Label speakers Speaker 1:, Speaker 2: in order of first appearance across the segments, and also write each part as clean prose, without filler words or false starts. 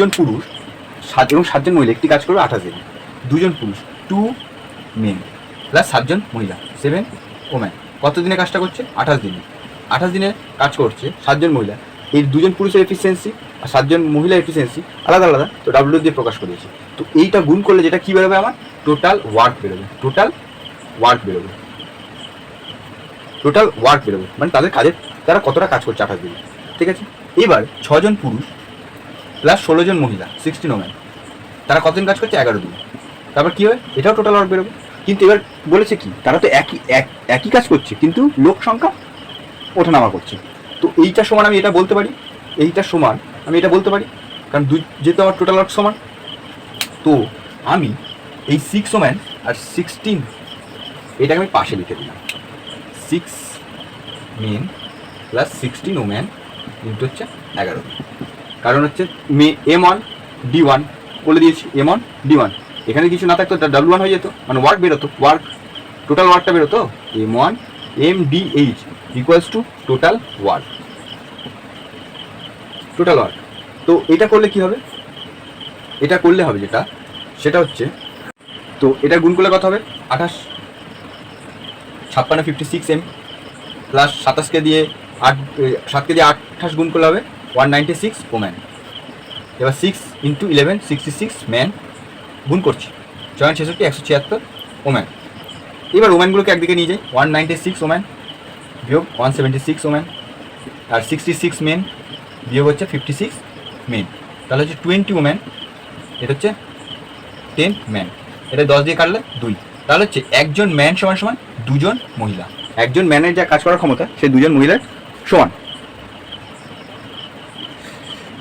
Speaker 1: জন পুরুষ এবং 7 জন মহিলা একটি কাজ করবে 28 দিন। 2 জন পুরুষ 2 মেন প্লাস 7 জন মহিলা 7 ওম্যান কত দিনে কাজটা করছে? 28 দিনে। 28 দিনে কাজ করছে 7 জন মহিলা। এই 2 জন পুরুষের এফিসিয়েন্সি আর 7 জন মহিলা এফিসিয়েন্সি আলাদা আলাদা, তো ডাব্লিউ দিয়ে প্রকাশ করেছি। তো এইটা গুণ করলে যেটা কী বেরোবে আমার? টোটাল ওয়ার্ক বেরোবে। টোটাল ওয়ার্ক বেরোবে মানে তাদের কাজের তারা কতটা কাজ করছে 28 দিনে, ঠিক আছে। এবার 6 জন পুরুষ প্লাস 16 জন মহিলা 16 ওম্যান তারা কতদিন কাজ করছে? 11 দিন। তারপর কী হবে? এটাও টোটাল ওয়ার্ক বেরোবে। কিন্তু এবার বলেছে কি, তারা তো একই কাজ করছে কিন্তু লোক সংখ্যা ওঠানামা করছে। তো এইটা সমান আমি এটা বলতে পারি, এইটা সমান আমি এটা বলতে পারি, কারণ যেহেতু আমার টোটাল ওয়ার্ক সমান। তো আমি এই 6 ওম্যান আর 16 এটাকে আমি পাশে লিখে দিলাম। 6 মেন প্লাস 16 ওম্যান ইন্টু হচ্ছে 11। কারণ হচ্ছে M1 D1 বলে দিয়েছি, M1 D1 এখানে কিছু না থাকতো W1 হয়ে যেত, মানে ওয়ার্ক বেরোতো, টোটাল ওয়ার্কটা বেরোতো M1 MDH equals to total work. তো এটা করলে কি হবে? এটা করলে হবে সেটা হচ্ছে, তো এটা গুণ করলে কত হবে? 28 56 56 M প্লাস 27কে দিয়ে 7কে দিয়ে 28 গুণ করলে হবে 196 ওম্যান। এবার 6 ইন্টু 11 66 ম্যান গুণ করছি 6 66 176 ওম্যান। এবার ওম্যানগুলোকে একদিকে নিয়ে যাই, 196 ওম্যান বিয়োগ 176 ওম্যান আর 66 মেন বিয়োগ হচ্ছে 56 মেন, তাহলে হচ্ছে 20 ওম্যান, এটা হচ্ছে 10 ম্যান। এটা 10 দিয়ে কাটলে 2, তাহলে হচ্ছে একজন ম্যান সমান সমান 2 জন মহিলা। একজন ম্যানের যা কাজ করার ক্ষমতা সে 2 জন মহিলার সমান।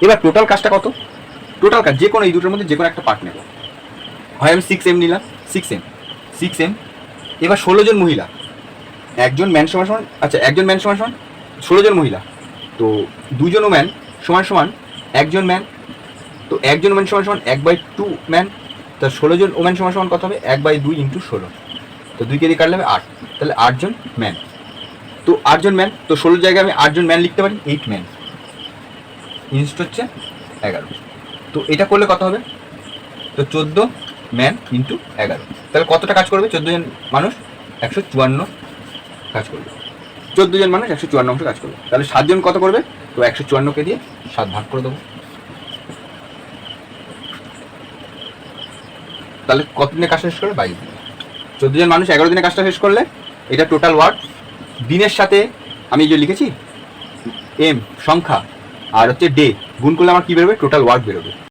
Speaker 1: এবার টোটাল কাজটা কত? টোটাল কাজ যে কোনো এই দুটোর মধ্যে যে কোনো একটা পার্ট নেব, হয় আমি 6M নিলাম, 6M। এবার 16 জন মহিলা, একজন ম্যান সমান সমান, আচ্ছা একজন ম্যান সমান সমান 16 জন মহিলা, তো 2 জন ওম্যান সমান সমান একজন ম্যান, তো একজন ওম্যান সমান সমান 1/2 ম্যান, তা 16 জন ওম্যান সমান সমান কত হবে? 1/2 ইন্টু 16, তো 2কে দিয়ে কাটলে হবে 8, তাহলে 8 জন ম্যান। তো 8 জন ম্যান, তো 16 জায়গায় আমি 8 জন ম্যান লিখতে পারি, 8 ম্যান ইনস্ট হচ্ছে 11। তো এটা করলে কত হবে? তো 14 ম্যান ইন্টু 11, তাহলে কতটা কাজ করবে? 14 জন মানুষ 154 কাজ করবে, 14 জন মানুষ 154 অংশ কাজ করবে। তাহলে 7 জন কত করবে? তো 154কে দিয়ে 7 ভাগ করে দেবো, তাহলে কত দিনে কাজটা শেষ করবে? 22 দিনে। 14 জন মানুষ 11 দিনে কাজটা শেষ করলে এটা টোটাল ওয়ার্ক। দিনের সাথে আমি যে লিখেছি M সংখ্যা আর হচ্ছে ডে গুণ করলে আমার কী বেরোবে? টোটাল ওয়ার্ক বেরোবে।